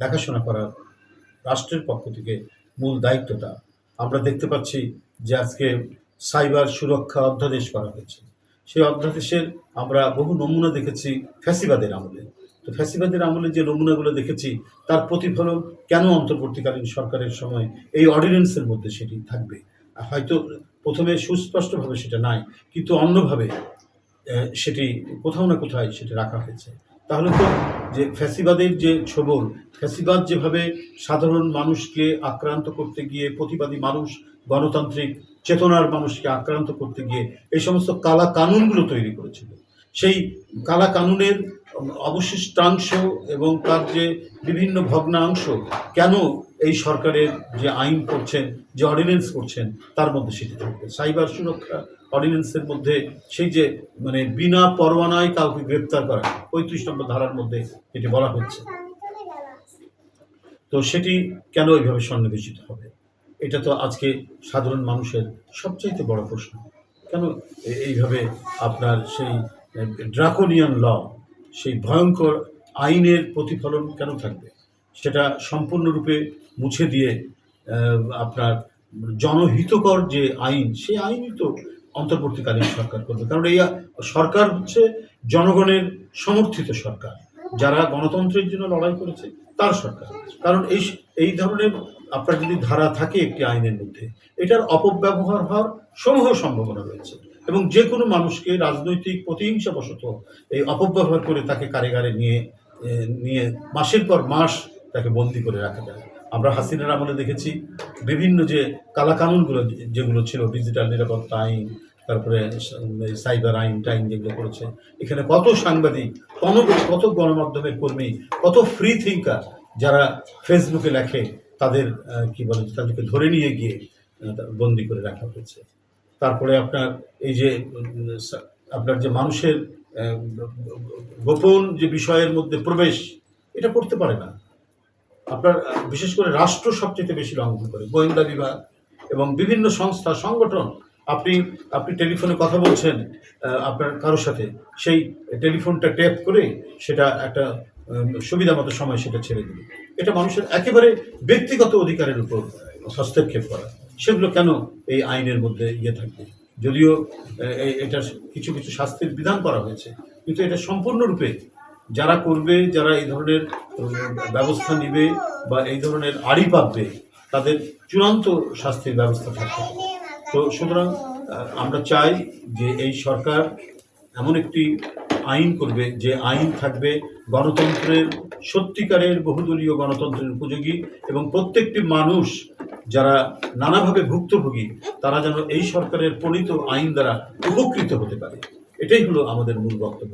দেখাশোনা করার রাষ্ট্রের পক্ষ থেকে মূল দায়িত্বটা আমরা দেখতে পাচ্ছি যে আজকে সাইবার সুরক্ষা অধ্যাদেশ করা হয়েছে। সেই অধ্যাদেশের আমরা বহু নমুনা দেখেছি ফ্যাসিবাদের আমলে। তো ফ্যাসিবাদের আমলে যে নমুনাগুলো দেখেছি তার প্রতিফলন কেন অন্তর্বর্তীকালীন সরকারের সময় এই অর্ডিন্যান্সের মধ্যে সেটি থাকবে? হয়তো প্রথমে সুস্পষ্টভাবে সেটা নাই, কিন্তু অন্যভাবে সেটি কোথাও না কোথায় সেটি রাখা হয়েছে। তাহলে তো যে ফ্যাসিবাদের যে ছোবল, ফ্যাসিবাদ যেভাবে সাধারণ মানুষকে আক্রান্ত করতে গিয়ে, প্রতিবাদী মানুষ, গণতান্ত্রিক চেতনার মানুষকে আক্রান্ত করতে গিয়ে এই সমস্ত কালা কানুনগুলো তৈরি করেছিল, সেই কালা কানুনের অবশিষ্টাংশ এবং তার যে বিভিন্ন ভগ্নাংশ কেন এই সরকারের যে আইন করছেন, যে অর্ডিন্যান্স করছেন তার মধ্যে সেটি থাকবে? সাইবার সুরক্ষা অর্ডিন্যান্সের মধ্যে সেই যে মানে বিনা পরোয়ানায় কাউকে গ্রেপ্তার করা ৩৫ নম্বর ধারার মধ্যে যেটি বলা হচ্ছে, তো সেটি কেন এইভাবে সন্নিবেশিত হবে? এটা তো আজকে সাধারণ মানুষের সবচাইতে বড় প্রশ্ন। কেন এইভাবে আপনার সেই ড্রাকোনিয়ান ল, সেই ভয়ঙ্কর আইনের প্রতিফলন কেন থাকবে? সেটা সম্পূর্ণরূপে মুছে দিয়ে আপনার জনহিতকর যে আইন, সেই আইনই তো অন্তর্বর্তীকালীন সরকার করবে। কারণ এই সরকার হচ্ছে জনগণের সমর্থিত সরকার, যারা গণতন্ত্রের জন্য লড়াই করেছে তার সরকার। কারণ এই ধরনের আপনার যদি ধারা থাকে একটি আইনের মধ্যে, এটার অপব্যবহার হওয়ার সমূহ সম্ভাবনা রয়েছে, এবং যে কোনো মানুষকে রাজনৈতিক প্রতিহিংসাবশত এই অপব্যবহার করে তাকে কারাগারে নিয়ে মাসের পর মাস তাকে বন্দি করে রাখা যায়। আমরা হাসিনার আমলে দেখেছি বিভিন্ন যে কালাকানুনগুলো যেগুলো ছিল, ডিজিটাল নিরাপত্তা আইন, তারপরে সাইবার আইন টাইন যেগুলো করেছে, এখানে কত সাংবাদিক, কত গণমাধ্যমের কর্মী, কত ফ্রি থিঙ্কার যারা ফেসবুকে লেখে, তাদের কি বলে, তাদেরকে ধরে নিয়ে গিয়ে বন্দি করে রাখা হয়েছে। তারপরে আপনার এই যে আপনার যে মানুষের গোপন যে বিষয়ের মধ্যে প্রবেশ, এটা করতে পারে না। আপনার বিশেষ করে রাষ্ট্র সবচেয়ে বেশি লঙ্ঘন করে, গোয়েন্দা বিভাগ এবং বিভিন্ন সংস্থা সংগঠন। আপনি টেলিফোনে কথা বলছেন আপনার কারোর সাথে, সেই টেলিফোনটা ট্যাপ করে সেটা একটা সুবিধা মতো সময় সেটা ছেড়ে দিবে। এটা মানুষের একেবারে ব্যক্তিগত অধিকারের উপর হস্তক্ষেপ করা। সেগুলো কেন এই আইনের মধ্যে থাকবে? যদিও এটা কিছু কিছু শাস্তির বিধান করা হয়েছে, কিন্তু এটা সম্পূর্ণরূপে যারা করবে, যারা এই ধরনের ব্যবস্থা নিবে বা এই ধরনের আড়ি পাবে, তাদের চূড়ান্ত শাস্তির ব্যবস্থা থাকতে হবে। তো সুতরাং আমরা চাই যে এই সরকার এমন একটি আইন করবে যে আইন থাকবে গণতন্ত্রের, সত্যিকারের বহুদলীয় গণতন্ত্রের উপযোগী, এবং প্রত্যেকটি মানুষ যারা নানাভাবে ভুক্তভোগী তারা যেন এই সরকারের প্রণীত আইন দ্বারা উপকৃত হতে পারে। এটাই হলো আমাদের মূল বক্তব্য।